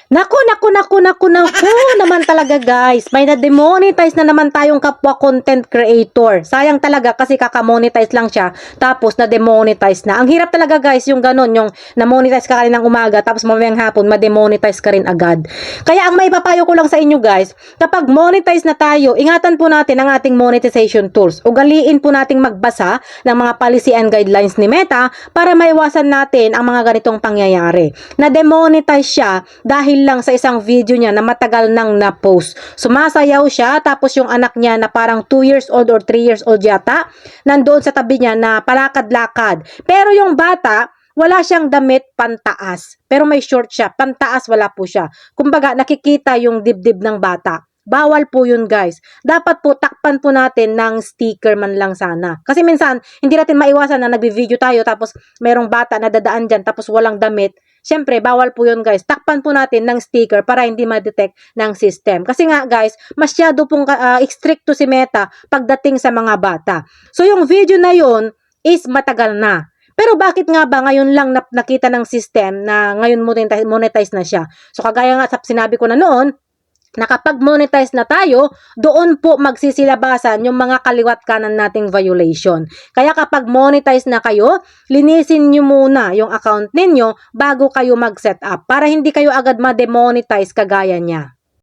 Naku naman talaga guys. May na-demonetize na naman tayong kapwa content creator. Sayang talaga kasi kaka-monetize lang siya tapos na-demonetize na. Ang hirap talaga guys yung ganun, yung na-monetize ka kaninang umaga tapos mamayang hapon ma-demonetize ka rin agad. Kaya ang maipapayo ko lang sa inyo guys, kapag monetize na tayo, ingatan po natin ang ating monetization tools. Ugaliin po nating magbasa ng mga policy and guidelines ni Meta para maiwasan natin ang mga ganitong pangyayari. Na-demonetize siya dahil lang sa isang video niya na matagal nang na-post. Sumasayaw siya, tapos yung anak niya na parang 2 years old or 3 years old yata, nandoon sa tabi niya na palakad-lakad. Pero yung bata, wala siyang damit pantaas. Pero may short siya, pantaas wala po siya. Kumbaga, nakikita yung dibdib ng bata. Bawal po yun guys. Dapat po takpan po natin ng sticker man lang sana. Kasi minsan, hindi natin maiwasan na nagbi-video tayo tapos merong bata na dadaan dyan tapos walang damit. Siyempre, bawal po yun guys. Takpan po natin ng sticker para hindi ma-detect ng system. Kasi nga guys, masyado pong stricto si Meta pagdating sa mga bata. So yung video na yun is matagal na. Pero bakit nga ba ngayon lang nakita ng system na ngayon monetize na siya? So kagaya nga sa sinabi ko na noon, na kapag monetize na tayo, doon po magsisilabasan yung mga kaliwat kanan nating violation. Kaya kapag monetize na kayo, linisin nyo muna yung account ninyo bago kayo mag-set up para hindi kayo agad ma-demonetize kagaya niya.